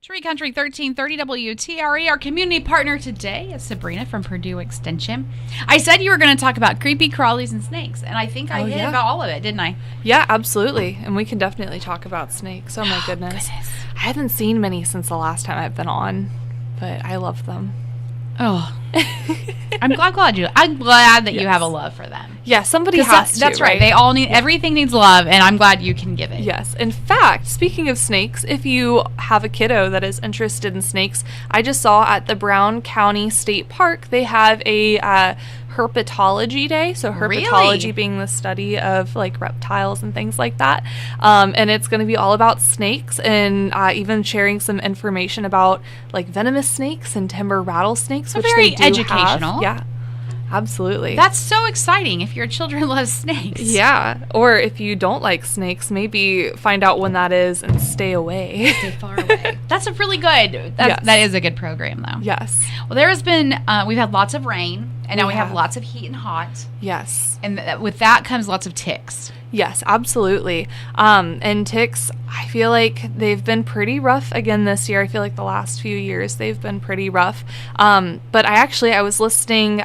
Tree Country 1330 WTRE. Our community partner today is Sabrina from Purdue Extension. I said you were going to talk about creepy crawlies and snakes, and I think I hit about all of it, didn't I? Yeah, absolutely. And we can definitely talk about snakes. Oh, my goodness. I haven't seen many since the last time I've been on, but I love them. Oh, I'm glad that you have a love for them. Yeah, somebody has to. That's right. They all need everything needs love, and I'm glad you can give it. Yes. In fact, speaking of snakes, if you have a kiddo that is interested in snakes, I just saw at the Brown County State Park they have a herpetology day. So herpetology being the study of like reptiles and things like that. And it's going to be all about snakes and even sharing some information about like venomous snakes and timber rattlesnakes, which very they do educational. have. Yeah. Absolutely. That's so exciting if your children love snakes. Yeah. Or if you don't like snakes, maybe find out when that is and stay away. Stay far away. That's a really good. That is a good program, though. Yes. Well, there has been, we've had lots of rain, and now we have lots of heat and hot. Yes. And with that comes lots of ticks. Yes, absolutely. And ticks, I feel like they've been pretty rough again this year. I feel like the last few years they've been pretty rough. But I was listening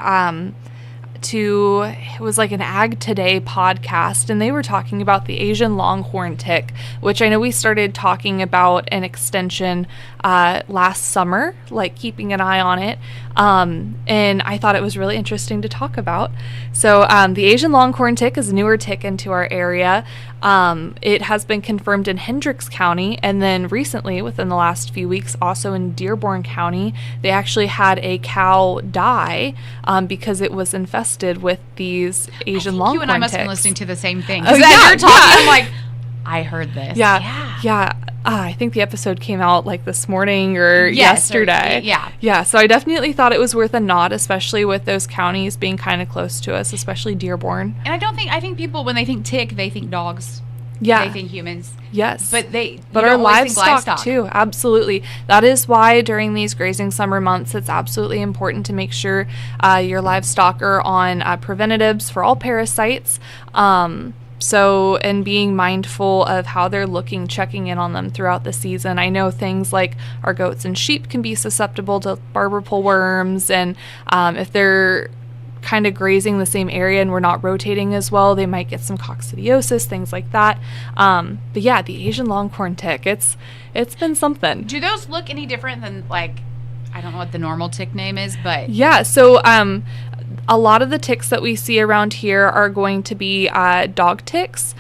it was like an Ag Today podcast, and they were talking about the Asian longhorn tick, which I know we started talking about an extension last summer, like keeping an eye on it. And I thought it was really interesting to talk about. So the Asian longhorn tick is a newer tick into our area. It has been confirmed in Hendricks County, and then recently, within the last few weeks, also in Dearborn County, they actually had a cow die because it was infested with these Asian longhorn ticks. You and I must have been listening to the same thing. Oh, you're talking, I'm like, I heard this. Yeah. I think the episode came out like this morning or yesterday. Yeah. So I definitely thought it was worth a nod, especially with those counties being kind of close to us, especially Dearborn. And I think people, when they think tick, they think dogs. Yeah. They think humans. Yes. But our livestock too. Absolutely. That is why during these grazing summer months, it's absolutely important to make sure your livestock are on preventatives for all parasites. And being mindful of how they're looking, checking in on them throughout the season. I know things like our goats and sheep can be susceptible to barber pole worms, and if they're kind of grazing the same area and we're not rotating as well, they might get some coccidiosis, things like that. But yeah, the Asian longhorn tick, it's been something. Do those look any different than, like, I don't know what the normal tick name is, but... Yeah, so a lot of the ticks that we see around here are going to be dog ticks,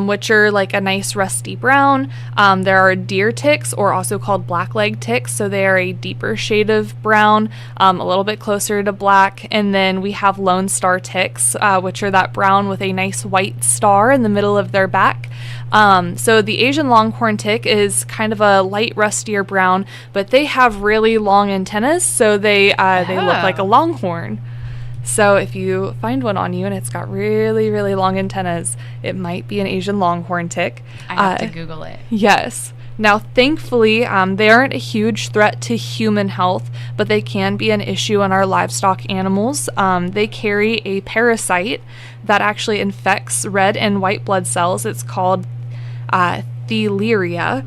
which are like a nice rusty brown. There are deer ticks, or also called blackleg ticks, so they are a deeper shade of brown, a little bit closer to black. And then we have lone star ticks, which are that brown with a nice white star in the middle of their back. So the Asian longhorn tick is kind of a light rustier brown, but they have really long antennas, so they look like a longhorn. So if you find one on you and it's got really, really long antennas, it might be an Asian longhorn tick. I have to Google it. Yes. Now, thankfully, they aren't a huge threat to human health, but they can be an issue in our livestock animals. They carry a parasite that actually infects red and white blood cells. It's called theileria.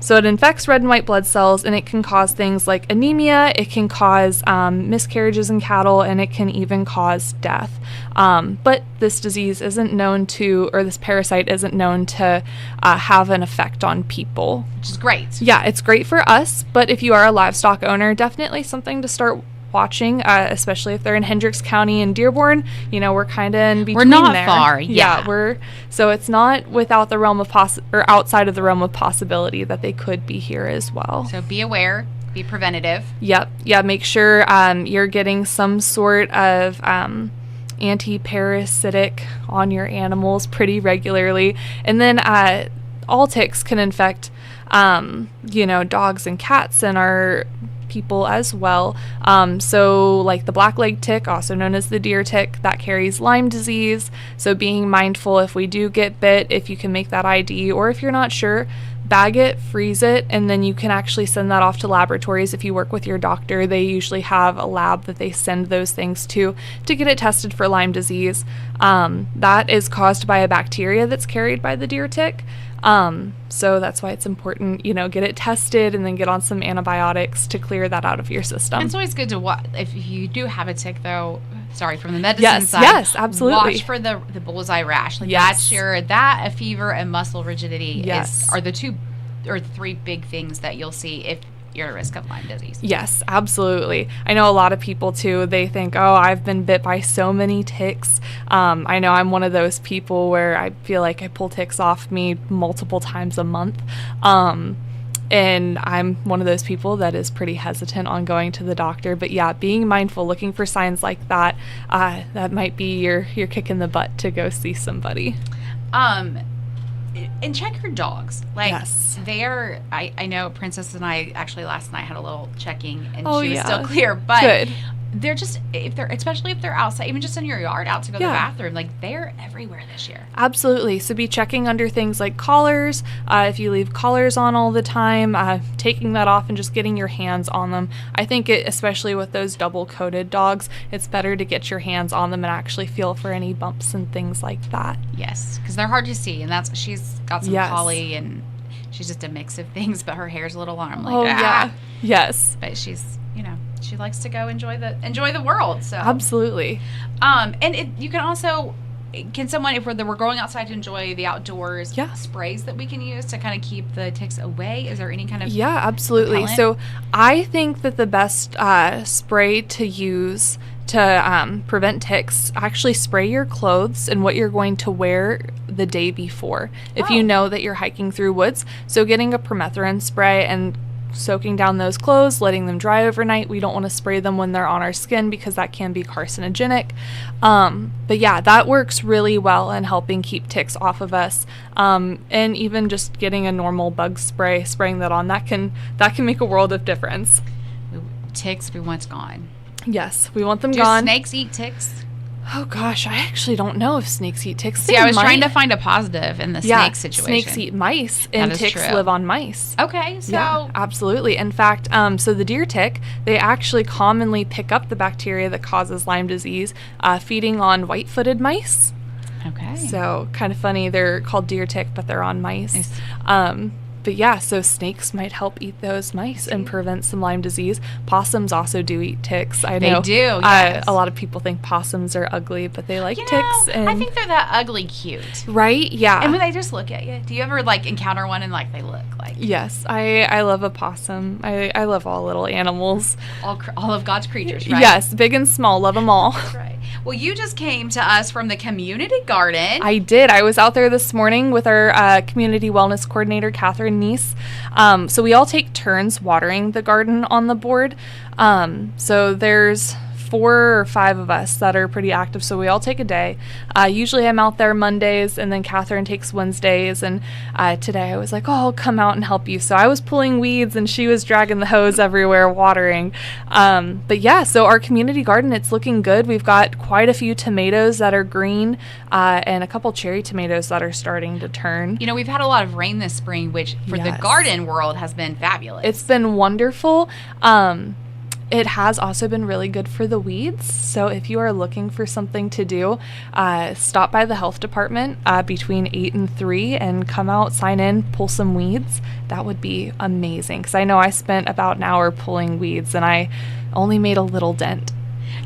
So it infects red and white blood cells, and it can cause things like anemia, it can cause miscarriages in cattle, and it can even cause death. But this disease isn't known to, or this parasite isn't known to have an effect on people. Which is great. Yeah, it's great for us, but if you are a livestock owner, definitely something to start watching, especially if they're in Hendricks County and Dearborn. We're kind of in between. We're not there. Far. So it's not without the realm of or outside of the realm of possibility that they could be here as well. So be aware, be preventative. Yep. Yeah. Make sure you're getting some sort of anti-parasitic on your animals pretty regularly, and then all ticks can infect dogs and cats and our people as well. So like the blackleg tick, also known as the deer tick, that carries Lyme disease. So being mindful if we do get bit, if you can make that ID, or if you're not sure, bag it, freeze it, and then you can actually send that off to laboratories. If you work with your doctor, they usually have a lab that they send those things to get it tested for Lyme disease. That is caused by a bacteria that's carried by the deer tick. So that's why it's important, get it tested and then get on some antibiotics to clear that out of your system. And it's always good to watch. If you do have a tick, though, from the medicine side. Yes, absolutely. Watch for the bullseye rash. Yes. A fever and muscle rigidity yes. are the 2 or 3 big things that you'll see if you're at risk of Lyme disease. Yes, absolutely. I know a lot of people too, they think, oh, I've been bit by so many ticks. I know I'm one of those people where I feel like I pull ticks off me multiple times a month. And I'm one of those people that is pretty hesitant on going to the doctor. But yeah, being mindful, looking for signs like that, that might be your kick in the butt to go see somebody. And check your dogs. Yes. I know Princess and I actually last night had a little checking, and she was still clear. But good. They're just, especially if they're outside, even just in your yard, out to go to the bathroom, they're everywhere this year. Absolutely. So be checking under things like collars. If you leave collars on all the time, taking that off and just getting your hands on them. I think especially with those double-coated dogs, it's better to get your hands on them and actually feel for any bumps and things like that. Yes, because they're hard to see, and she's got some collie, and she's just a mix of things, but her hair's a little long. I'm like, yeah. Yes. But she's, she likes to go enjoy the world. So absolutely. You can also, someone, if we're going outside to enjoy the outdoors, sprays that we can use to kind of keep the ticks away? Is there any kind of absolutely. repellent? So I think that the best spray to use to prevent ticks, actually spray your clothes and what you're going to wear the day before. If you know that you're hiking through woods, so getting a permethrin spray and soaking down those clothes, letting them dry overnight. We don't want to spray them when they're on our skin because that can be carcinogenic. But yeah, that works really well in helping keep ticks off of us. And even just getting a normal bug spray, spraying that on, that can make a world of difference. Ticks, we want gone. Yes, we want them gone. Do snakes eat ticks? Oh gosh, I actually don't know if snakes eat ticks. See, I was trying to find a positive in the snake situation. Snakes eat mice, and ticks live on mice. Okay, so yeah, absolutely. In fact, so the deer tick, they actually commonly pick up the bacteria that causes Lyme disease, feeding on white-footed mice. Okay. So kind of funny. They're called deer tick, but they're on mice. Nice. But yeah, so snakes might help eat those mice and prevent some Lyme disease. Possums also do eat ticks. I know. They do, yes. A lot of people think possums are ugly, but they like ticks. And I think they're that ugly cute. Right? Yeah. And when they just look at you, do you ever encounter one and they look like? Yes, I love a possum. I love all little animals. All of God's creatures, right? Yes, big and small, love them all. That's right. Well, you just came to us from the community garden. I did. I was out there this morning with our community wellness coordinator, Catherine Neese. So we all take turns watering the garden on the board. So there's 4 or 5 of us that are pretty active, so we all take a day. Usually I'm out there Mondays, and then Catherine takes Wednesdays, and today I was like, I'll come out and help you. So I was pulling weeds, and she was dragging the hose everywhere, watering. But yeah, so our community garden, it's looking good. We've got quite a few tomatoes that are green, and a couple cherry tomatoes that are starting to turn. We've had a lot of rain this spring, which for the garden world has been fabulous. It's been wonderful. It has also been really good for the weeds. So if you are looking for something to do, stop by the health department between 8 and 3 and come out, sign in, pull some weeds. That would be amazing, because I know I spent about an hour pulling weeds and I only made a little dent.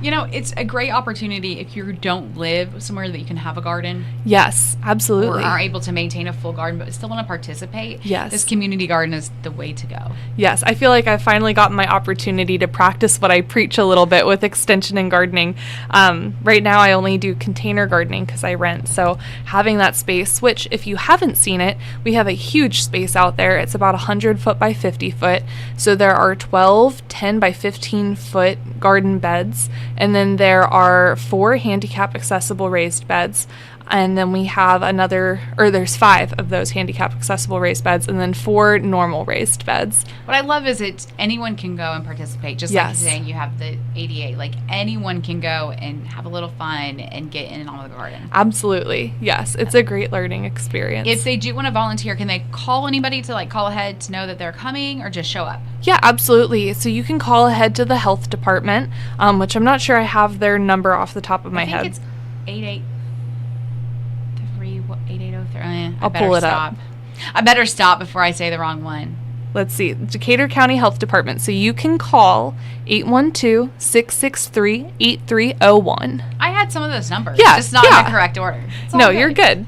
It's a great opportunity if you don't live somewhere that you can have a garden. Yes, absolutely. Or are able to maintain a full garden but still want to participate. Yes. This community garden is the way to go. Yes, I feel like I've finally gotten my opportunity to practice what I preach a little bit with extension and gardening. Right now I only do container gardening because I rent. So having that space, which if you haven't seen it, we have a huge space out there. It's about 100 foot by 50 foot. So there are 12 10 by 15 foot garden beds. And then there are 4 handicap accessible raised beds. And then we have there's 5 of those handicap accessible raised beds, and then 4 normal raised beds. What I love is anyone can go and participate. Just like you're saying, you have the ADA. Like, anyone can go and have a little fun and get in and on with the garden. Absolutely. Yes. It's a great learning experience. If they do want to volunteer, can they call anybody to like call ahead to know that they're coming, or just show up? Yeah, absolutely. So you can call ahead to the health department, which I'm not sure I have their number off the top of my head. I think it's 8803. I'll pull it up. I better stop before I say the wrong one. Let's see. Decatur County Health Department. So you can call 812-663-8301. I had some of those numbers. Yeah. Just not in the correct order. No, you're good.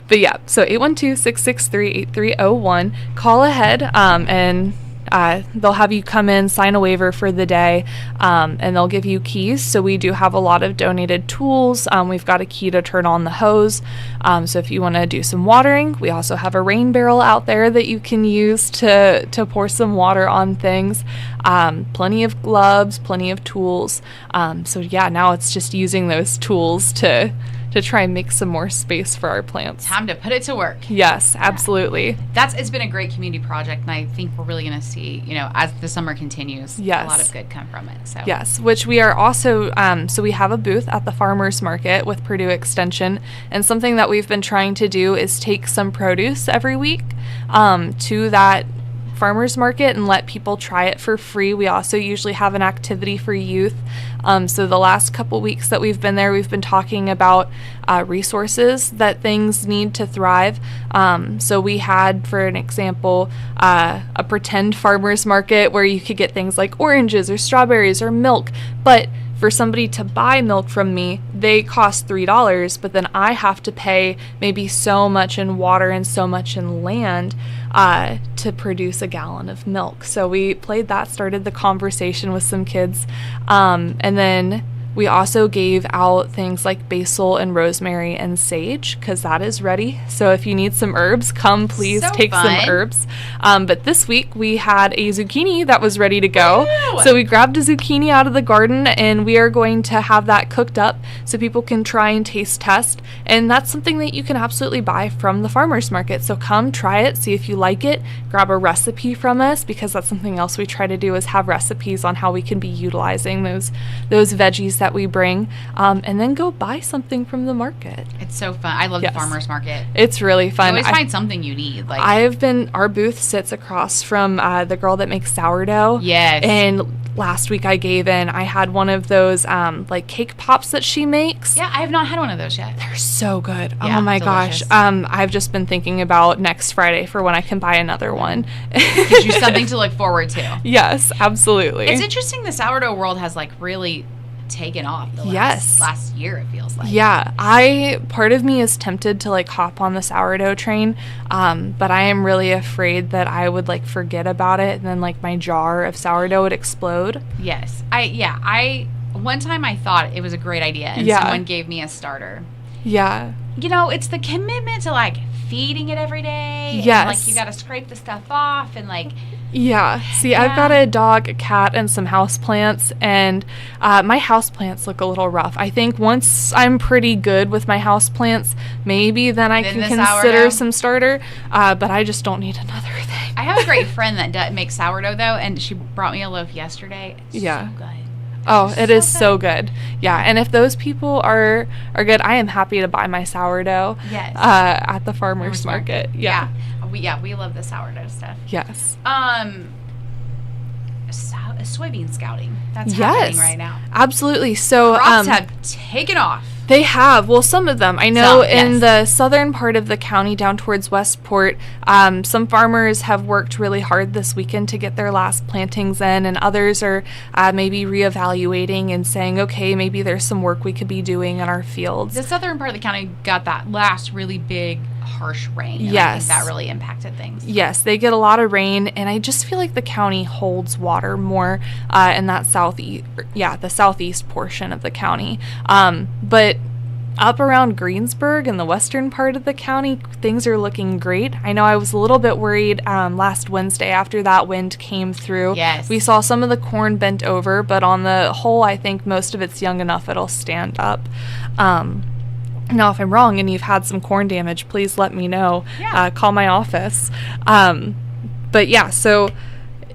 But yeah, so 812-663-8301. Call ahead, and they'll have you come in, sign a waiver for the day, and they'll give you keys. So we do have a lot of donated tools. We've got a key to turn on the hose. So if you want to do some watering, we also have a rain barrel out there that you can use to pour some water on things. Plenty of gloves, plenty of tools. So yeah, now it's just using those tools to try and make some more space for our plants. Time to put it to work. Yes, absolutely. It's been a great community project, and I think we're really going to see, as the summer continues, a lot of good come from it. So yes, which we are also, so we have a booth at the farmers market with Purdue Extension, and something that we've been trying to do is take some produce every week to that farmers market and let people try it for free. We also usually have an activity for youth. So the last couple weeks that we've been there, we've been talking about resources that things need to thrive. So we had, for an example, a pretend farmers market where you could get things like oranges or strawberries or milk, but for somebody to buy milk from me, they cost $3, but then I have to pay maybe so much in water and so much in land to produce a gallon of milk. So we played that, started the conversation with some kids, and then we also gave out things like basil and rosemary and sage, because that is ready. So if you need some herbs, come please take some herbs. But this week we had a zucchini that was ready to go. Ew. So we grabbed a zucchini out of the garden, and we are going to have that cooked up so people can try and taste test. And that's something that you can absolutely buy from the farmers market. So come try it, see if you like it, grab a recipe from us, because that's something else we try to do, is have recipes on how we can be utilizing those veggies that we bring, and then go buy something from the market. It's so fun. I love the farmers market. It's really fun. You always find something you need. Like, our booth sits across from the girl that makes sourdough. Yes. And last week I had one of those like cake pops that she makes. Yeah, I have not had one of those yet. They're so good. Yeah, oh my delicious. gosh. I've just been thinking about next Friday for when I can buy another one. Gives you something to look forward to. Yes, absolutely. It's interesting, the sourdough world has like really taken off the last year, it feels like. Yeah, part of me is tempted to like hop on the sourdough train, but I am really afraid that I would like forget about it, and then like my jar of sourdough would explode. Yes. One time I thought it was a great idea, and someone gave me a starter. Yeah. It's the commitment to like feeding it every day. Yes. And, like, you got to scrape the stuff off, and like. Yeah. See, I've got a dog, a cat, and some houseplants, and my houseplants look a little rough. I think once I'm pretty good with my houseplants, maybe then I can consider some starter, but I just don't need another thing. I have a great friend that makes sourdough, though, and she brought me a loaf yesterday. It's so good. Oh, it is so good. Yeah, and if those people are good, I am happy to buy my sourdough at the farmers market. Yeah. We love the sourdough stuff. Yes. Soybean scouting. That's happening right now. Absolutely. So crops have taken off. They have. Well, some of them. I know in the southern part of the county down towards Westport, some farmers have worked really hard this weekend to get their last plantings in, and others are maybe reevaluating and saying, okay, maybe there's some work we could be doing in our fields. The southern part of the county got that last really big, harsh rain. And I think that really impacted things. Yes, they get a lot of rain, and I just feel like the county holds water more in that the southeast portion of the county. But up around Greensburg in the western part of the county, things are looking great. I know I was a little bit worried last Wednesday after that wind came through. Yes. We saw some of the corn bent over, but on the whole, I think most of it's young enough it'll stand up. Now, if I'm wrong and you've had some corn damage, please let me know. Yeah. Call my office. But yeah, so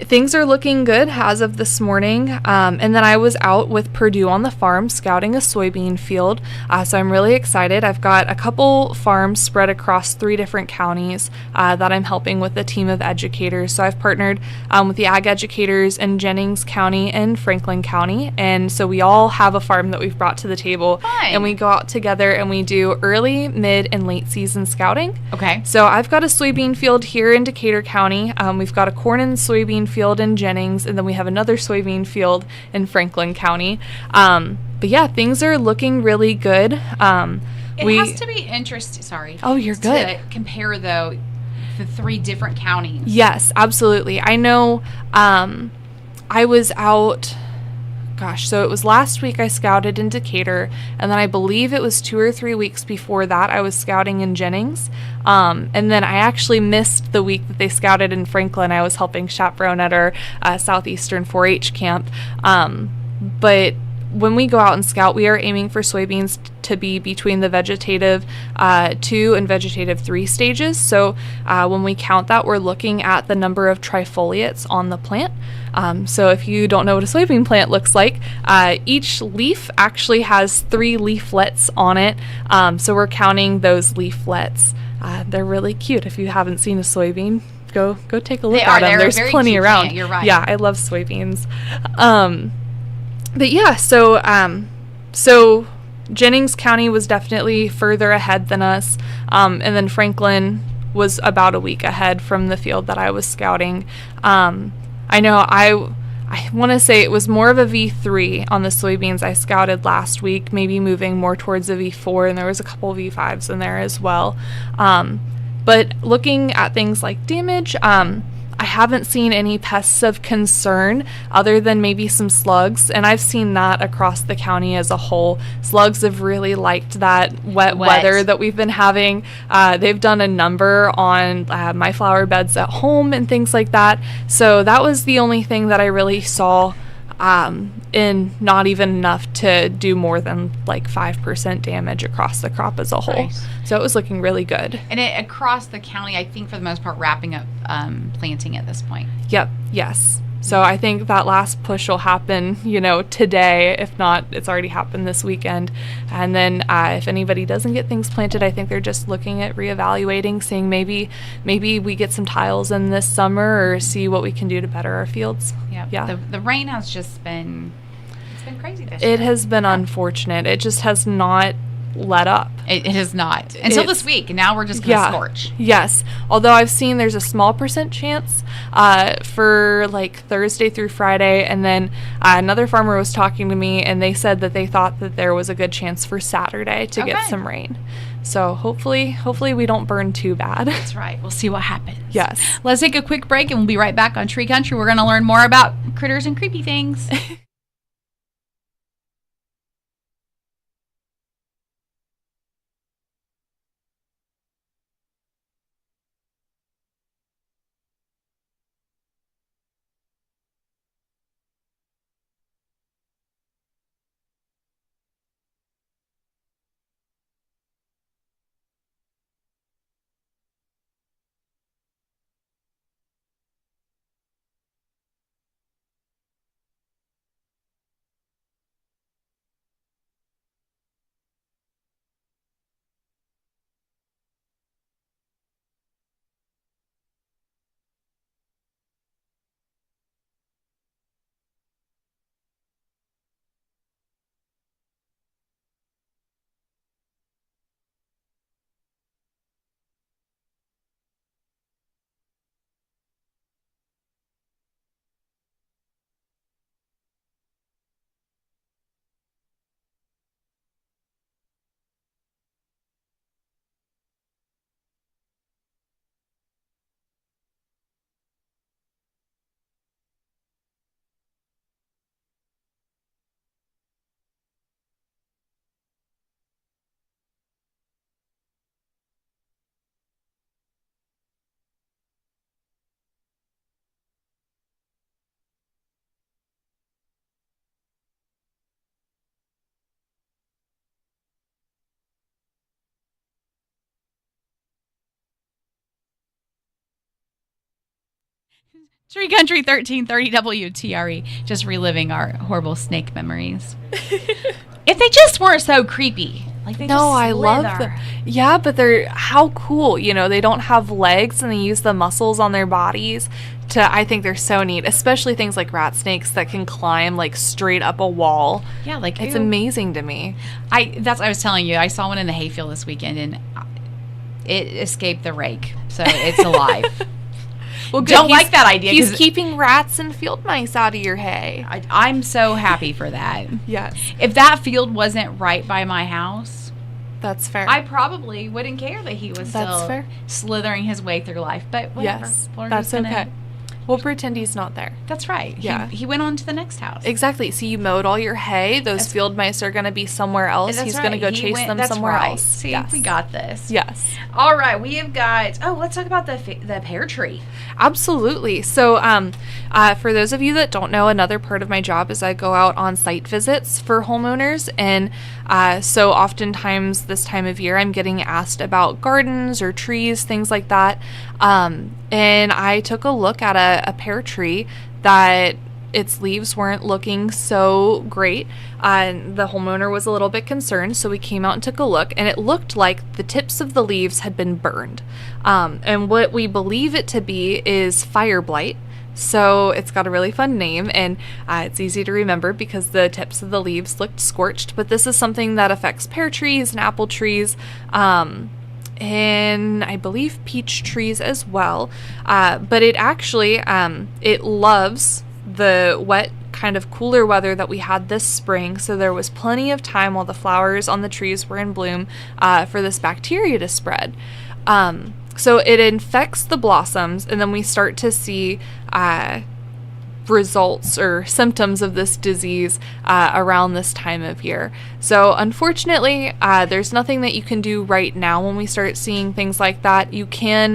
things are looking good as of this morning. And then I was out with Purdue on the farm scouting a soybean field. So I'm really excited. I've got a couple farms spread across 3 different counties that I'm helping with a team of educators. So I've partnered with the ag educators in Jennings County and Franklin County. And so we all have a farm that we've brought to the table. Fun. And we go out together and we do early, mid, and late season scouting. Okay. So I've got a soybean field here in Decatur County. We've got a corn and soybean field in Jennings, and then we have another soybean field in Franklin County. But yeah, things are looking really good. It has to be interesting. Sorry. Oh, you're good. To compare, though, the 3 different counties. Yes, absolutely. I know I was out... Gosh, so it was last week I scouted in Decatur, and then I believe it was 2 or 3 weeks before that I was scouting in Jennings. And then I actually missed the week that they scouted in Franklin. I was helping chaperone at our Southeastern 4-H camp. But when we go out and scout, we are aiming for soybeans to be between the vegetative 2 and vegetative 3 stages. So when we count that, we're looking at the number of trifoliates on the plant. So if you don't know what a soybean plant looks like, each leaf actually has 3 leaflets on it. So we're counting those leaflets. They're really cute. If you haven't seen a soybean, go take a look at them. There's plenty around. You're right. Yeah, I love soybeans. But yeah, so Jennings County was definitely further ahead than us, and then Franklin was about a week ahead from the field that I was scouting. I know I want to say it was more of a V3 on the soybeans I scouted last week, maybe moving more towards a V4, and there was a couple V5s in there as well. But looking at things like damage, I haven't seen any pests of concern other than maybe some slugs, and I've seen that across the county as a whole. Slugs have really liked that wet weather that we've been having. They've done a number on my flower beds at home and things like that. So that was the only thing that I really saw, in not even enough to do more than like 5% damage across the crop as a whole. Nice. So it was looking really good. And across the county, I think for the most part, wrapping up planting at this point. Yep. Yes. So I think that last push will happen, today. If not, it's already happened this weekend. And then if anybody doesn't get things planted, I think they're just looking at reevaluating, seeing maybe we get some tiles in this summer or see what we can do to better our fields. Yep. Yeah. The rain has just been, it's been crazy this year. It has been unfortunate. It just has not let up. It has not. Until this week, and now we're just going to scorch. Yes. Although I've seen there's a small % chance for like Thursday through Friday, and then another farmer was talking to me, and they said that they thought that there was a good chance for Saturday to get some rain. So hopefully we don't burn too bad. That's right. We'll see what happens. Yes. Let's take a quick break, and we'll be right back on Tree Country. We're going to learn more about critters and creepy things. Tree Country 1330 WTRE, just reliving our horrible snake memories. If they just weren't so creepy. Like they just I love them. Yeah, but they're how cool. They don't have legs and they use the muscles on their bodies I think they're so neat, especially things like rat snakes that can climb like straight up a wall. Yeah, like it's amazing to me. That's what I was telling you. I saw one in the hayfield this weekend and it escaped the rake, so it's alive. Well, good. Don't like that idea. He's keeping rats and field mice out of your hay. I'm so happy for that. Yes. If that field wasn't right by my house, that's fair. I probably wouldn't care that he was still slithering his way through life. But whatever. Yes, that's okay. We'll pretend he's not there. That's right. Yeah. He went on to the next house. Exactly. So you mowed all your hay. Those field mice are going to be somewhere else. He's going to go chase them somewhere else. See, we got this. Yes. All right. We have got, let's talk about the pear tree. Absolutely. So for those of you that don't know, another part of my job is I go out on site visits for homeowners. And so oftentimes this time of year, I'm getting asked about gardens or trees, things like that. And I took a look at a pear tree that its leaves weren't looking so great. The homeowner was a little bit concerned, so we came out and took a look, and it looked like the tips of the leaves had been burned. And what we believe it to be is fire blight. So it's got a really fun name, and it's easy to remember because the tips of the leaves looked scorched. But this is something that affects pear trees and apple trees, and I believe peach trees as well. But it actually, it loves the wet, kind of cooler weather that we had this spring. So there was plenty of time while the flowers on the trees were in bloom for this bacteria to spread. So it infects the blossoms, and then we start to see results or symptoms of this disease around this time of year. So unfortunately, there's nothing that you can do right now when we start seeing things like that. You can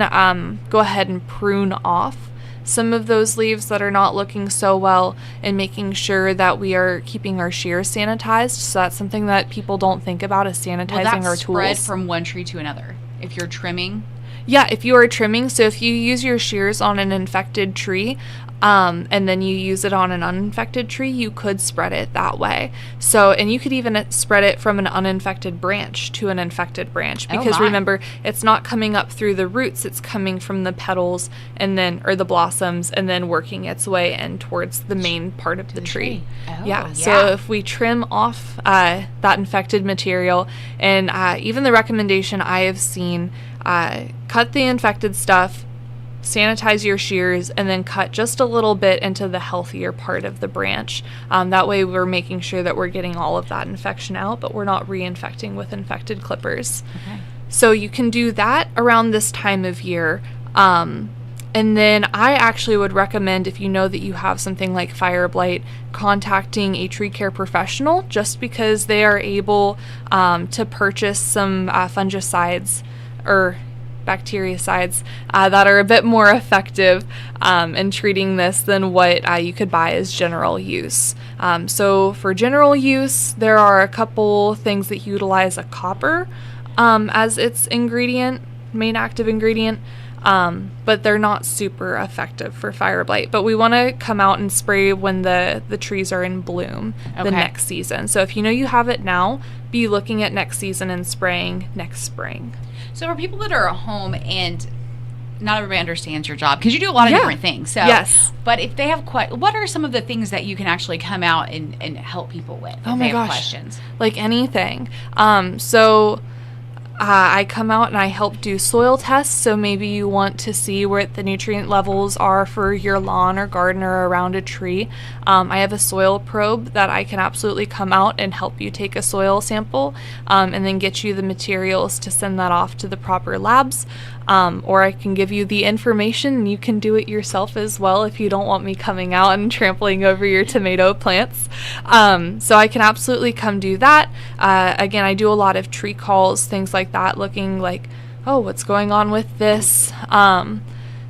go ahead and prune off some of those leaves that are not looking so well and making sure that we are keeping our shears sanitized. So that's something that people don't think about, is sanitizing our tools. Spread from one tree to another if you're trimming? Yeah, if you are trimming, so if you use your shears on an infected tree, and then you use it on an uninfected tree, you could spread it that way. So, and you could even spread it from an uninfected branch to an infected branch, because remember, it's not coming up through the roots, it's coming from the petals and then, or the blossoms, and then working its way in towards the main part of the tree. Yeah. So if we trim off that infected material, and even the recommendation I have seen, cut the infected stuff, sanitize your shears, and then cut just a little bit into the healthier part of the branch. That way we're making sure that we're getting all of that infection out, but we're not reinfecting with infected clippers. Okay. So you can do that around this time of year. And then I actually would recommend, if you know that you have something like fire blight, contacting a tree care professional, just because they are able to purchase some fungicides or bactericides that are a bit more effective in treating this than what you could buy as general use. So for general use, there are a couple things that utilize a copper as its ingredient, main active ingredient, but they're not super effective for fire blight. But we want to come out and spray when the trees are in bloom the next season. So if you know you have it now, be looking at next season and spraying next spring. So for people that are at home, and not everybody understands your job because you do a lot of different things. So, yes. But if they have what are some of the things that you can actually come out and help people with? Oh my gosh, questions. Like anything. I come out and I help do soil tests, so maybe you want to see where the nutrient levels are for your lawn or garden or around a tree. I have a soil probe that I can absolutely come out and help you take a soil sample and then get you the materials to send that off to the proper labs. Or I can give you the information and you can do it yourself as well if you don't want me coming out and trampling over your tomato plants. So I can absolutely come do that. Again, I do a lot of tree calls, things like that, looking like, oh, what's going on with this?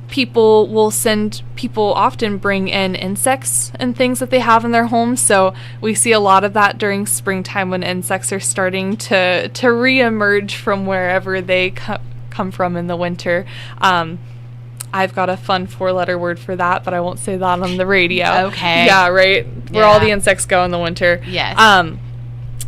People often bring in insects and things that they have in their homes. So we see a lot of that during springtime when insects are starting to re-emerge from wherever they come from in the winter. I've got a fun 4-letter word for that, but I won't say that on the radio. Okay. Yeah, right? Where all the insects go in the winter. Yes.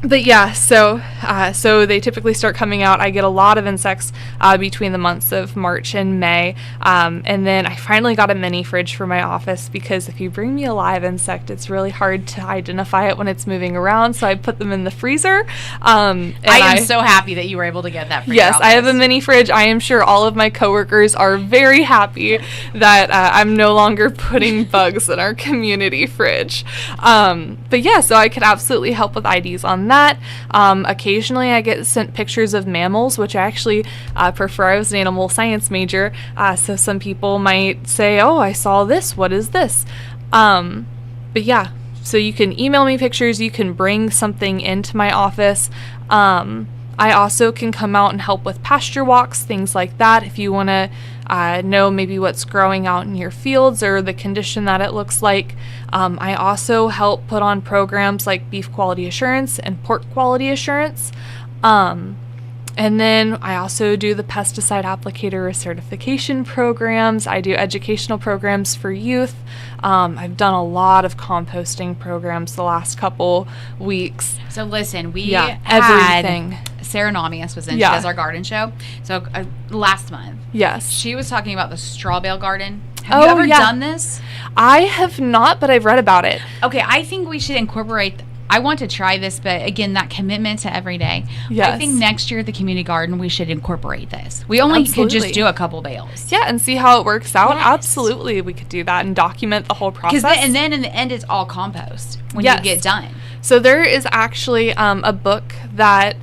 But yeah, so they typically start coming out. I get a lot of insects between the months of March and May. And then I finally got a mini fridge for my office because if you bring me a live insect, it's really hard to identify it when it's moving around. So I put them in the freezer. I am so happy that you were able to get that for Yes, I have a mini fridge. I am sure all of my coworkers are very happy that I'm no longer putting bugs in our community fridge. But yeah, so I could absolutely help with IDs on that. Occasionally I get sent pictures of mammals, which I actually prefer. I was an animal science major, so some people might say, oh, I saw this, what is this? But yeah, so you can email me pictures, you can bring something into my office. I also can come out and help with pasture walks, things like that, if you want to know maybe what's growing out in your fields or the condition that it looks like. I also help put on programs like beef quality assurance and pork quality assurance. And then I also do the pesticide applicator certification programs. I do educational programs for youth. I've done a lot of composting programs the last couple weeks. So listen, we had everything. Sarah Namias was in. Yeah. She does our garden show. So last month. Yes. She was talking about the straw bale garden. Have you ever done this? I have not, but I've read about it. Okay, I think we should incorporate... I want to try this, but again, that commitment to every day. Yes. I think next year at the community garden, we should incorporate this. We only could just do a couple bales. Yeah, and see how it works out. Yes. Absolutely, we could do that and document the whole process. And then in the end, it's all compost when you get done. So there is actually a book that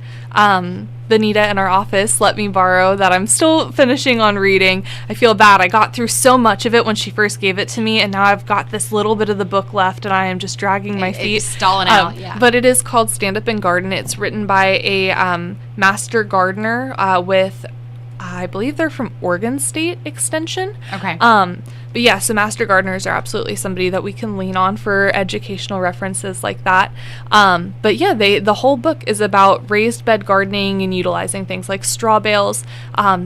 Benita in our office let me borrow that I'm still finishing on reading. I feel bad. I got through so much of it when she first gave it to me, and now I've got this little bit of the book left, and I am just dragging my feet. It's stalling out, yeah. But it is called Stand Up and Garden. It's written by a master gardener I believe they're from Oregon State Extension. Okay. But yeah, so master gardeners are absolutely somebody that we can lean on for educational references like that. But yeah, the whole book is about raised bed gardening and utilizing things like straw bales.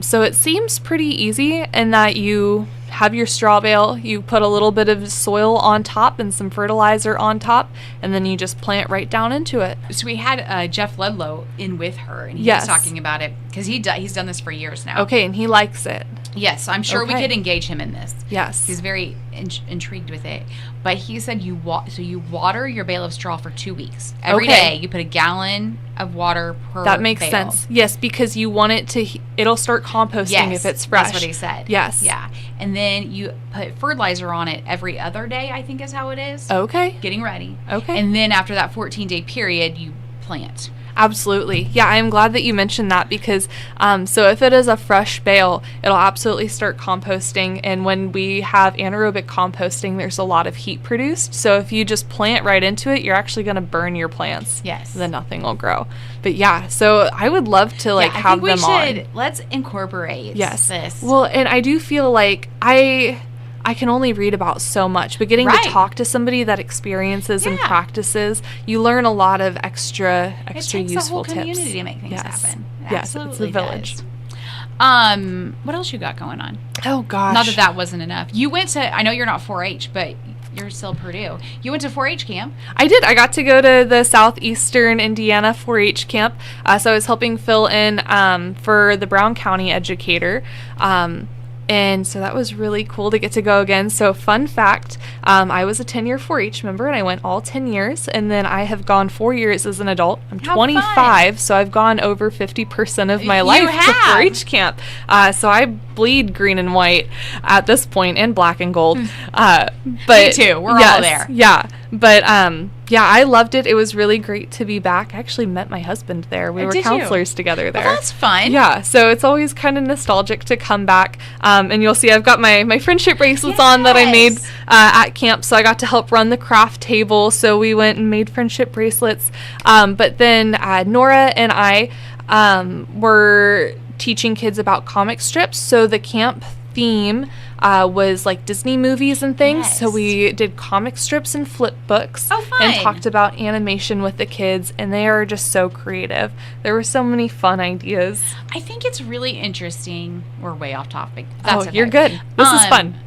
So it seems pretty easy in that you have your straw bale, you put a little bit of soil on top and some fertilizer on top, and then you just plant right down into it. So we had Jeff Ludlow in with her, and he was talking about it because he's done this for years now. Okay, and he likes it. Yes, I'm sure we could engage him in this. Yes. He's very intrigued with it. But he said you water your bale of straw for 2 weeks. Every day you put a gallon of water per That makes bale. sense. Yes, because you want it to, it'll start composting if it's fresh. That's what he said. Yes. Yeah. And then you put fertilizer on it every other day, I think is how it is. Okay. Getting ready. Okay. And then after that 14-day period, you plant. Absolutely. Yeah, I'm glad that you mentioned that because so if it is a fresh bale, it'll absolutely start composting. And when we have anaerobic composting, there's a lot of heat produced. So if you just plant right into it, you're actually going to burn your plants. Yes. Then nothing will grow. But yeah, so I would love to have them on. Let's incorporate this. Well, and I do feel like I can only read about so much, but getting to talk to somebody that experiences and practices, you learn a lot of extra useful tips. It takes a whole community to make things happen. Yes, it's a village. What else you got going on? Oh gosh. Not that wasn't enough. You went to, I know you're not 4-H, but you're still Purdue. You went to 4-H camp. I did. I got to go to the Southeastern Indiana 4-H camp. So I was helping fill in for the Brown County educator. And so that was really cool to get to go again. So fun fact, I was a 10-year 4-H member, and I went all 10 years. And then I have gone 4 years as an adult. I'm 25, so I've gone over 50% of my life to 4-H camp. So I bleed green and white at this point, and black and gold. But me too. We're all there. Yeah. But yeah, I loved it. It was really great to be back. I actually met my husband there. We were counselors together there. Well, that's fun. Yeah, so it's always kind of nostalgic to come back. And you'll see I've got my friendship bracelets on that I made at camp. So I got to help run the craft table. So we went and made friendship bracelets. But then Nora and I were teaching kids about comic strips. So the camp theme was like Disney movies and things. Yes. So we did comic strips and flip books. Oh, fun. And talked about animation with the kids, and they are just so creative. There were so many fun ideas. I think it's really interesting. We're way off topic. That's okay. You're good. This is fun.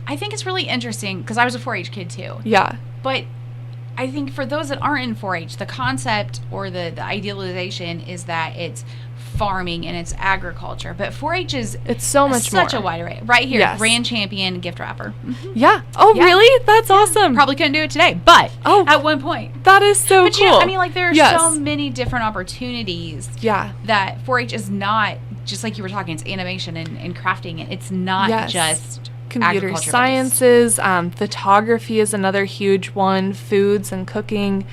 I think it's really interesting because I was a 4-H kid too. Yeah. But I think for those that aren't in 4-H, the concept or the idealization is that it's farming and it's agriculture. But 4-H is it's so much such more. A wide array. Right here, Yes. grand champion, gift wrapper. Mm-hmm. Yeah. Oh, Yeah. really? That's awesome. Probably couldn't do it today, but at one point. That is so But cool. I mean, like there are so many different opportunities. Yeah. That 4-H is not just like you were talking. It's animation and crafting. It's not just computer sciences. Photography is another huge one. Foods and cooking.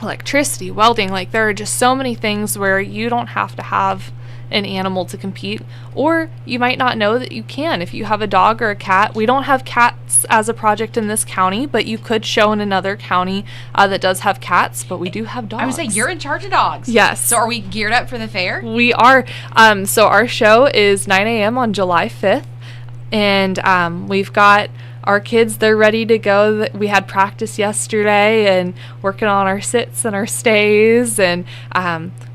Electricity, welding. Like there are just so many things where you don't have to have an animal to compete, or you might not know that you can if you have a dog or a cat. We don't have cats as a project in this county, but you could show in another county that does have cats, but we do have dogs. I would say you're in charge of dogs. Yes. So are we geared up for the fair? We are. So our show is 9 a.m. on July 5th, and we've got our kids, they're ready to go. We had practice yesterday and working on our sits and our stays. And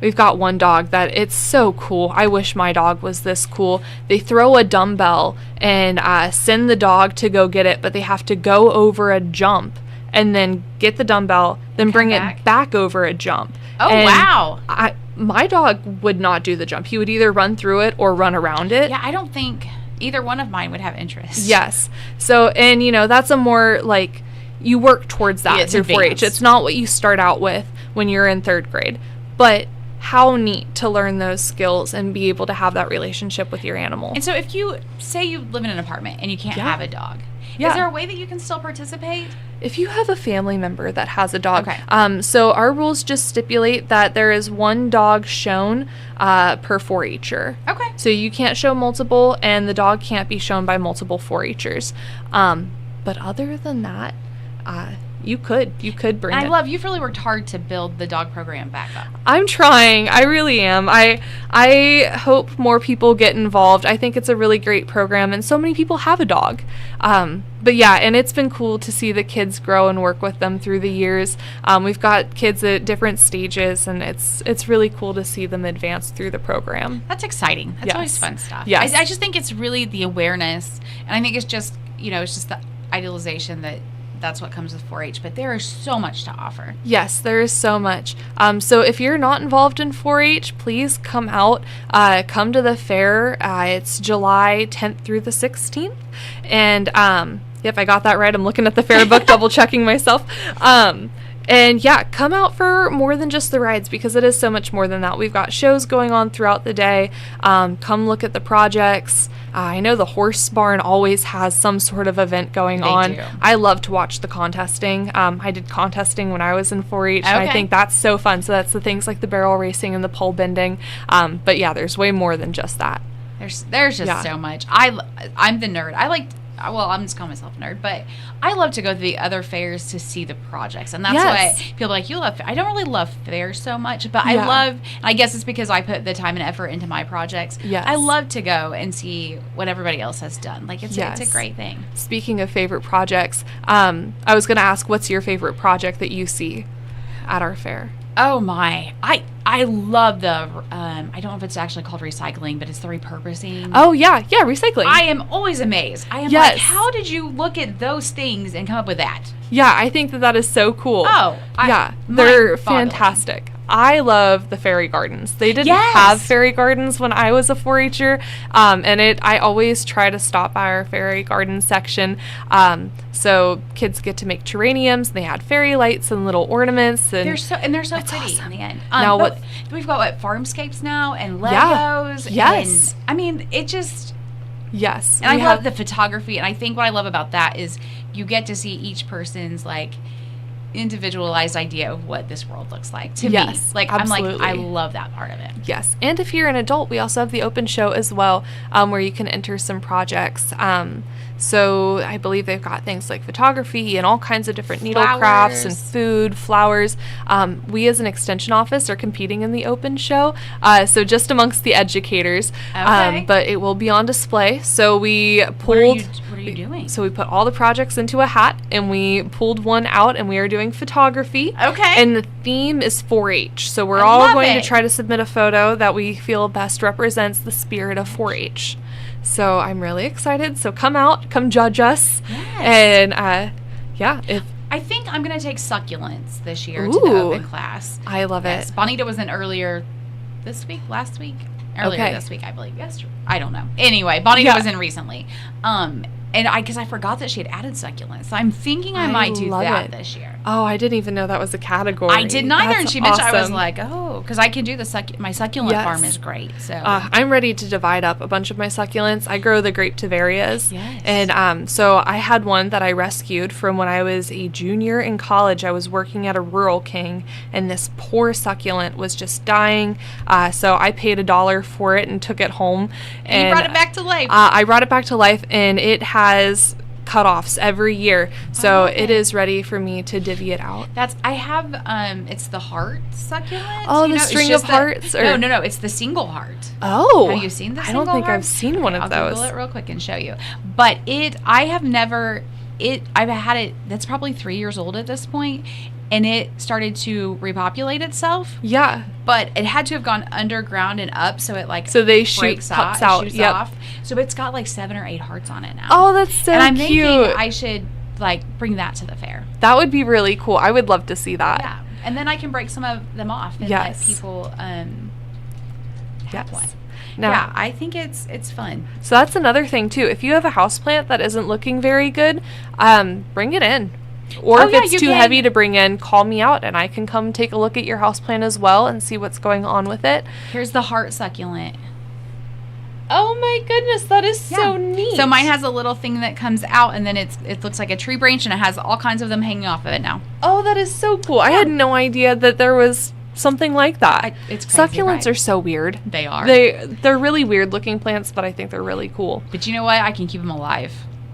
we've got one dog that it's so cool. I wish my dog was this cool. They throw a dumbbell and send the dog to go get it, but they have to go over a jump and then get the dumbbell, then bring it back over a jump. Oh, and wow. My dog would not do the jump. He would either run through it or run around it. Yeah, I don't think either one of mine would have interest. Yes. So, and that's a more like you work towards that through 4-H. It's not what you start out with when you're in 3rd grade. But how neat to learn those skills and be able to have that relationship with your animal. And so if you say you live in an apartment and you can't have a dog, is there a way that you can still participate? If you have a family member that has a dog. Okay. So our rules just stipulate that there is one dog shown per 4-H'er. Okay. So you can't show multiple, and the dog can't be shown by multiple 4-H'ers. But other than that, you could bring it. You've really worked hard to build the dog program back up. I'm trying. I really am. I hope more people get involved. I think it's a really great program, and so many people have a dog. But yeah, and it's been cool to see the kids grow and work with them through the years. We've got kids at different stages, and it's really cool to see them advance through the program. That's exciting. That's always fun stuff. Yes. I just think it's really the awareness, and I think it's just the idealization that's what comes with 4-H, but there is so much to offer. Yes, there is so much. So if you're not involved in 4-H, please come out. Come to the fair. It's July 10th through the 16th. And yep, I got that right. I'm looking at the fair book, double checking myself. And yeah, come out for more than just the rides, because it is so much more than that. We've got shows going on throughout the day. Come look at the projects. I know the horse barn always has some sort of event going on. They do. I love to watch the contesting. I did contesting when I was in 4-H, and I think that's so fun. So that's the things like the barrel racing and the pole bending. But yeah, there's way more than just that. There's just so much. I'm the nerd. I'm just calling myself a nerd, but I love to go to the other fairs to see the projects. And that's why people are like, you love, I don't really love fairs so much, but I love, and I guess it's because I put the time and effort into my projects. Yes. I love to go and see what everybody else has done. Like it's a great thing. Speaking of favorite projects, I was going to ask, what's your favorite project that you see at our fair? Oh my, I love the, I don't know if it's actually called recycling, but it's the repurposing. Oh yeah, recycling. I am always amazed. I am like, how did you look at those things and come up with that? Yeah, I think that is so cool. Oh, they're fantastic. I love the fairy gardens. They didn't have fairy gardens when I was a 4-H'er, and I always try to stop by our fairy garden section. So kids get to make terrariums. They had fairy lights and little ornaments, and they're so pretty awesome. in the end. Now we've got Farmscapes now and Legos. Yes. And, I mean, it just. Yes. And I love the photography, and I think what I love about that is you get to see each person's individualized idea of what this world looks like to me. Like, absolutely. I'm like, I love that part of it. Yes. And if you're an adult, we also have the open show as well, where you can enter some projects. So I believe they've got things like photography and all kinds of different needle crafts and food, flowers. We as an extension office are competing in the open show, so just amongst the educators. Okay. But it will be on display. So we pulled... What are you doing? So we put all the projects into a hat, and we pulled one out, and we are doing photography. Okay. And the theme is 4-H. So we're all going to try to submit a photo that we feel best represents the spirit of 4-H. So I'm really excited. So come out, come judge us. Yes. And I think I'm going to take succulents this year to the open class. I love it. Bonita was in earlier last week. Earlier this week, I believe. Yesterday. I don't know. Anyway, Bonita was in recently. And because I forgot that she had added succulents. So I'm thinking I might do that this year. Oh, I didn't even know that was a category. I didn't either. And she mentioned, I was like, oh, because I can do my succulent farm is great. So I'm ready to divide up a bunch of my succulents. I grow the grape Taverias. Yes. And so I had one that I rescued from when I was a junior in college. I was working at a Rural King, and this poor succulent was just dying. So I paid $1 for it and took it home. And you brought it back to life. I brought it back to life, and it has cutoffs every year, so it is ready for me to divvy it out. I have it's the heart succulent. Oh, the string of hearts? No, it's the single heart. Oh, have you seen the single I don't think heart? I've seen one of those. I'll Google it real quick and show you. But I've had it. That's probably 3 years old at this point, and it started to repopulate itself. Yeah. But it had to have gone underground and up, so it shoots out. Yep. Off. So it's got like 7 or 8 hearts on it now. Oh, that's so cute. And I'm thinking I should bring that to the fair. That would be really cool. I would love to see that. Yeah. And then I can break some of them off and let people have one. Now, yeah, I think it's fun. So that's another thing too. If you have a houseplant that isn't looking very good, bring it in. Or if it's too heavy to bring in, call me out and I can come take a look at your houseplant as well and see what's going on with it. Here's the heart succulent. Oh my goodness, that is so neat. So mine has a little thing that comes out, and then it looks like a tree branch, and it has all kinds of them hanging off of it now. Oh, that is so cool. I had no idea that there was something like that. It's crazy, Succulents are so weird. They are. They're really weird looking plants, but I think they're really cool. But you know what? I can keep them alive.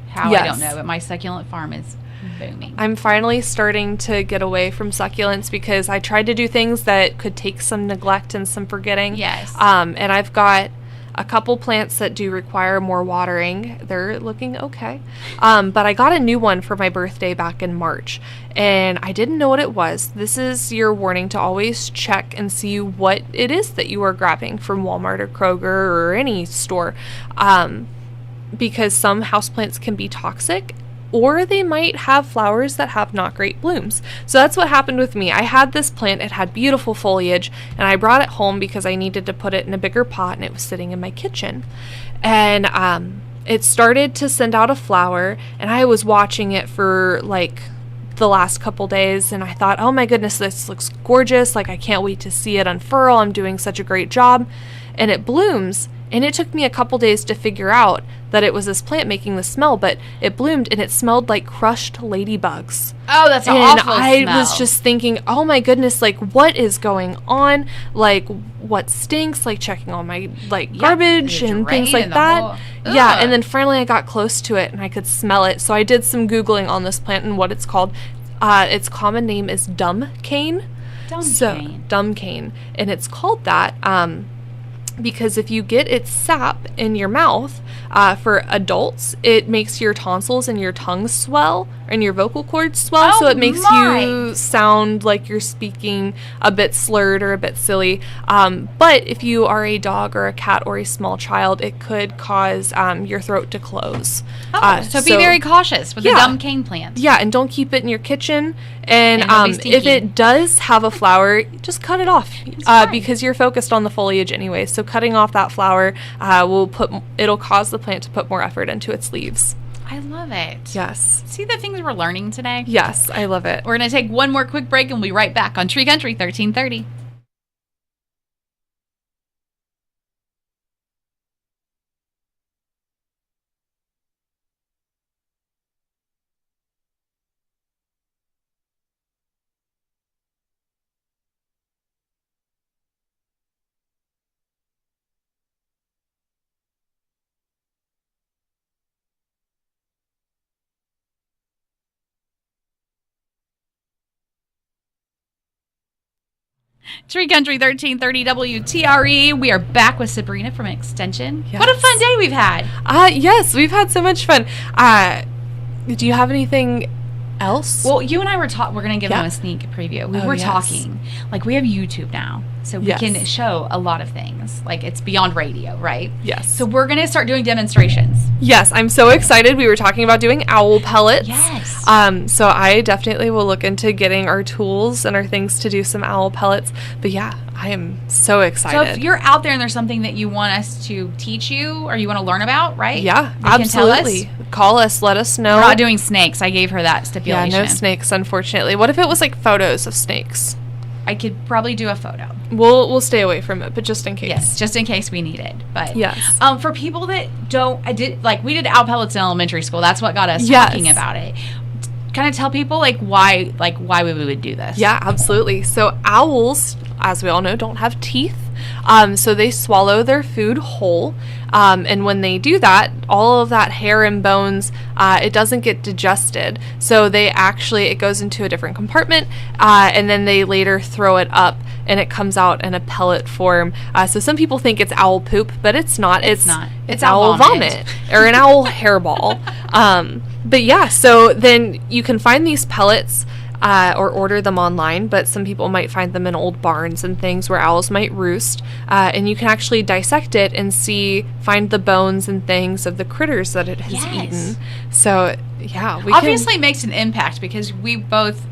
How? I don't know, but my succulent farm is booming. I'm finally starting to get away from succulents because I tried to do things that could take some neglect and some forgetting. Yes. And I've got a couple plants that do require more watering. They're looking okay. But I got a new one for my birthday back in March, and I didn't know what it was. This is your warning to always check and see what it is that you are grabbing from Walmart or Kroger or any store, because some houseplants can be toxic, or they might have flowers that have not great blooms. So that's what happened with me. I had this plant, it had beautiful foliage, and I brought it home because I needed to put it in a bigger pot, and it was sitting in my kitchen. And it started to send out a flower, and I was watching it for like the last couple days, and I thought, oh my goodness, this looks gorgeous. Like, I can't wait to see it unfurl. I'm doing such a great job. And it blooms. And it took me a couple days to figure out that it was this plant making the smell, but it bloomed and it smelled like crushed ladybugs. Oh, that's an awful smell. And I was just thinking, oh my goodness, like, what is going on? Like, what stinks? Like, checking all my, like, garbage and things like that. Yeah, and then finally I got close to it and I could smell it. So I did some Googling on this plant and what it's called. Its common name is dumb cane. Dumb cane. And it's called that because if you get its sap in your mouth, for adults, it makes your tonsils and your tongue swell and your vocal cords swell, so it makes you sound like you're speaking a bit slurred or a bit silly. But if you are a dog or a cat or a small child, it could cause your throat to close. So be very cautious with the dumb cane plant. Yeah, and don't keep it in your kitchen. And if it does have a flower, just cut it off because you're focused on the foliage anyway. So cutting off that flower it'll cause the plant to put more effort into its leaves. I love it. Yes. See the things we're learning today? Yes, I love it. We're going to take one more quick break and we'll be right back on Tree Country 1330. Tree Country 1330 WTRE. We are back with Sabrina from Extension. Yes. What a fun day we've had. Yes, we've had so much fun. Do you have anything else? Well, you and I were we're going to give them a sneak preview. We were talking. Like, we have YouTube now, so we can show a lot of things. Like, it's beyond radio, right? Yes. So we're going to start doing demonstrations. Yes, I'm so excited. We were talking about doing owl pellets. Yes. So I definitely will look into getting our tools and our things to do some owl pellets. But yeah, I am so excited. So if you're out there and there's something that you want us to teach you or you want to learn about, right? Yeah, you absolutely. Can tell us. Call us. Let us know. We're not doing snakes. I gave her that stipulation. Yeah, no snakes, unfortunately. What if it was like photos of snakes? I could probably do a photo. We'll stay away from it, but just in case. Yes, just in case we need it. But yes. For people that don't, we did owl pellets in elementary school. That's what got us talking about it. Kind of tell people why we would do this. Yeah, absolutely. So owls, as we all know, don't have teeth. So they swallow their food whole. And when they do that, all of that hair and bones, it doesn't get digested. So it goes into a different compartment, and then they later throw it up and it comes out in a pellet form. So some people think it's owl poop, but it's not. It's not. It's owl vomit or an owl hairball. But yeah, so then you can find these pellets or order them online, but some people might find them in old barns and things where owls might roost, and you can actually dissect it and find the bones and things of the critters that it has eaten. So yeah, obviously makes an impact because we both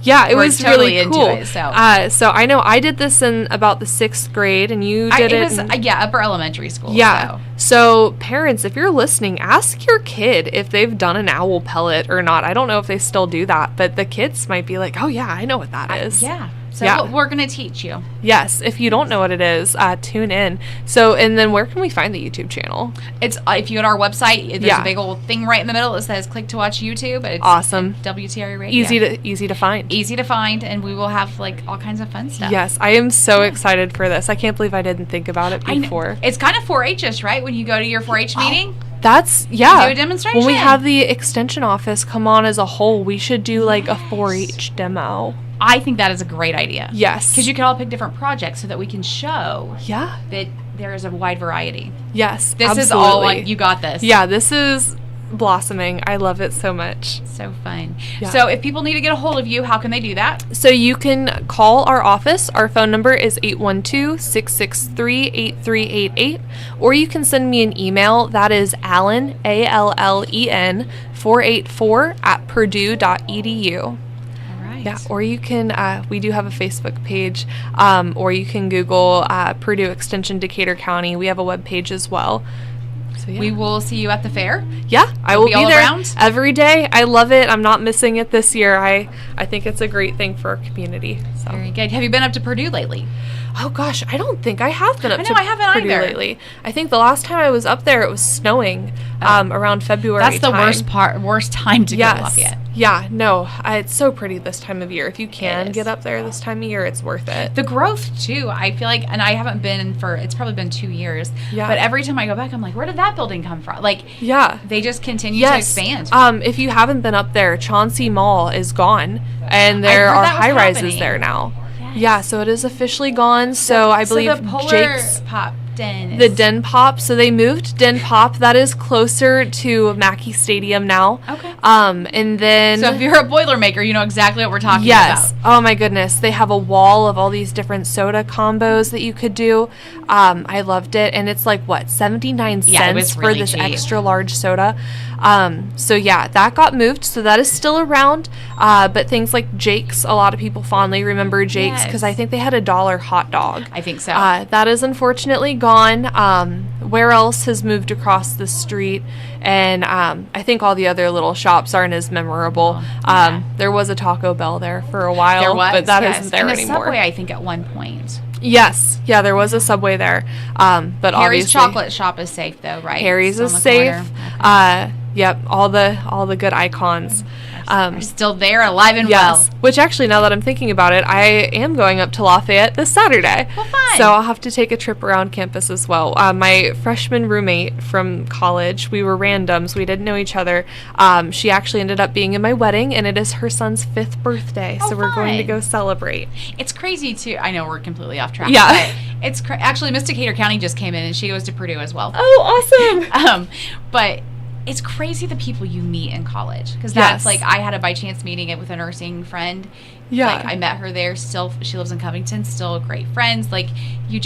it was totally really cool. Into it, so I know I did this in about the 6th grade, and you did it. Upper elementary school. Yeah. So parents, if you're listening, ask your kid if they've done an owl pellet or not. I don't know if they still do that, but the kids might be like, "Oh yeah, I know what that is." So we're going to teach you. Yes. If you don't know what it is, tune in. So, and then where can we find the YouTube channel? It's if you go to our website, there's a big old thing right in the middle that says "Click to watch YouTube." It's awesome. WTRE Radio. Easy to find. Easy to find, and we will have all kinds of fun stuff. Yes, I am so excited for this. I can't believe I didn't think about it before. It's kind of 4-H-ish, right? When you go to your 4-H meeting. That's do a demonstration. When we have the extension office come on as a whole, we should do a 4-H demo. I think that is a great idea. Yes. Because you can all pick different projects so that we can show that there is a wide variety. Yes, This is all you got this. Yeah, this is blossoming. I love it so much. So fun. Yeah. So if people need to get a hold of you, how can they do that? So you can call our office. Our phone number is 812-663-8388, or you can send me an email. That is Allen, ALLEN 484 @purdue.edu. Yeah, or you can, we do have a Facebook page, or you can Google Purdue Extension Decatur County. We have a web page as well. So, yeah. We will see you at the fair. Yeah, I will be there around? every day. I love it. I'm not missing it this year. I think it's a great thing for our community. So. Very good. Have you been up to Purdue lately? Oh gosh, I don't think I have been up to I haven't Purdue either. lately. I think the last time I was up there, it was snowing around February. That's the worst time to go up yet. Yeah, no, it's so pretty this time of year. If you can get up there this time of year, it's worth it. The growth too, I feel like, and I haven't been it's probably been 2 years. Yeah. But every time I go back, I'm like, where did that building come from? They just continue to expand. If you haven't been up there, Chauncey Mall is gone, and there are high rises there now. Yes. Yeah, so it is officially gone. So I believe the Polar Jake's Pop Den. The Den Pop. So they moved Den Pop. That is closer to Mackey Stadium now. Okay. And then. So if you're a Boilermaker, you know exactly what we're talking about. Yes. Oh my goodness. They have a wall of all these different soda combos that you could do. I loved it, and it's 79 cents for this cheap extra large soda. So yeah, that got moved. So that is still around. But things like Jake's, a lot of people fondly remember Jake's because I think they had $1 hot dog. I think so. That is unfortunately gone. Where else has moved across the street? And I think all the other little shops aren't as memorable. There was a Taco Bell there for a while, there was, but that isn't there and anymore. Subway, I think, at one point. Yes, yeah, there was a Subway there. But Harry's obviously, chocolate shop is safe though, right? Harry's is safe. Yep, all the good icons. Are still there, alive and well. Which actually, now that I'm thinking about it, I am going up to Lafayette this Saturday. Well, fun. So I'll have to take a trip around campus as well. My freshman roommate from college, we were randoms. We didn't know each other. She actually ended up being in my wedding, and it is her son's 5th birthday. So we're going to go celebrate. It's crazy, too. I know we're completely off track. Yeah. But it's actually, Miss Decatur County just came in, and she goes to Purdue as well. Oh, awesome. But it's crazy the people you meet in college, because that's like, I had a by chance meeting it with a nursing friend. Like, I met her there. Still, she lives in Covington. Still great friends. Like, you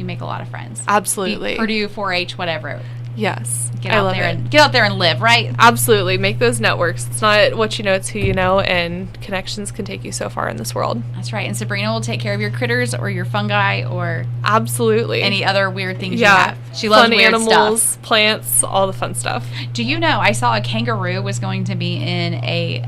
make a lot of friends. Absolutely. Purdue, 4-H, whatever. Yes. Get out there and live, right? Absolutely. Make those networks. It's not what you know, it's who you know, and connections can take you so far in this world. That's right. And Sabrina will take care of your critters or your fungi or absolutely any other weird things you have. She loves fun weird animals, stuff. Plants, all the fun stuff. Do you know, I saw a kangaroo was going to be in a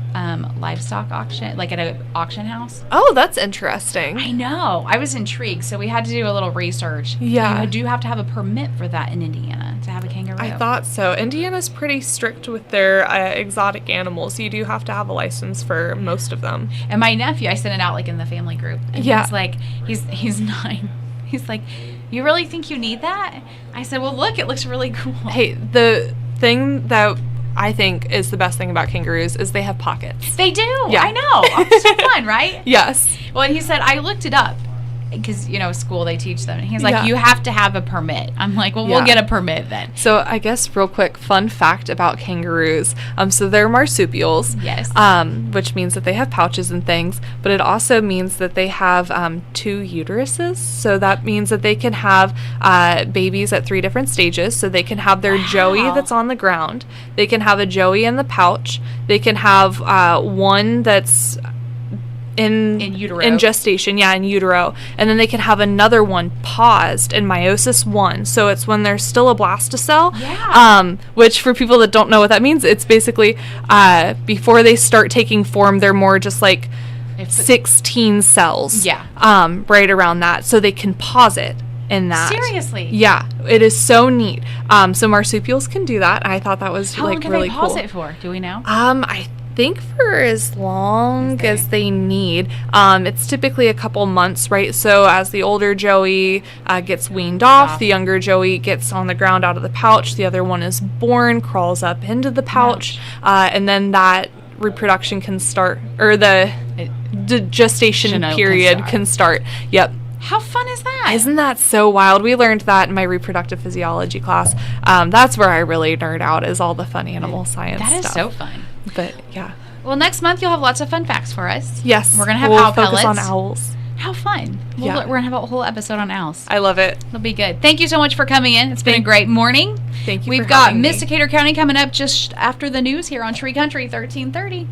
livestock auction, like at an auction house. Oh, that's interesting. I know. I was intrigued, so we had to do a little research. Yeah. You do have to have a permit for that in Indiana to have a kangaroo. I thought so. Indiana's pretty strict with their exotic animals. You do have to have a license for most of them. And my nephew, I sent it out like in the family group. And he's like, he's 9. He's like, you really think you need that? I said, well, look, it looks really cool. Hey, the thing that I think is the best thing about kangaroos is they have pockets. They do. Yeah. I know. It's so fun, right? Yes. Well, and he said, I looked it up. Because, school, they teach them. And he's like, you have to have a permit. I'm like, well, we'll get a permit then. So I guess real quick, fun fact about kangaroos. So they're marsupials. Yes. Which means that they have pouches and things. But it also means that they have 2 uteruses. So that means that they can have babies at 3 different stages. So they can have their joey that's on the ground. They can have a joey in the pouch. They can have one that's in utero. In gestation, in utero. And then they can have another one paused in meiosis 1. So it's when there's still a blastocell. Yeah. Which for people that don't know what that means, it's basically before they start taking form, they're more just like 16 cells. Yeah. Right around that. So they can pause it in that. Seriously? Yeah. It is so neat. So marsupials can do that. I thought that was really cool. How long can they pause it for? Do we know? I think for as long as they need. It's typically a couple months, right? So as the older joey gets weaned off, the younger joey gets on the ground out of the pouch, the other one is born, crawls up into the pouch, and then that reproduction can start, or the gestation period can start. Yep. How fun is that? Isn't that so wild? We learned that in my reproductive physiology class. That's where I really nerd out, is all the fun animal science stuff. That is so fun. But, yeah. Well, next month you'll have lots of fun facts for us. Yes. We're going to have owl focus pellets. on owls. How fun. We're going to have a whole episode on owls. I love it. It'll be good. Thank you so much for coming in. It's been a great morning. Thank you. We've got Miss Decatur County coming up just after the news here on Tree Country 1330.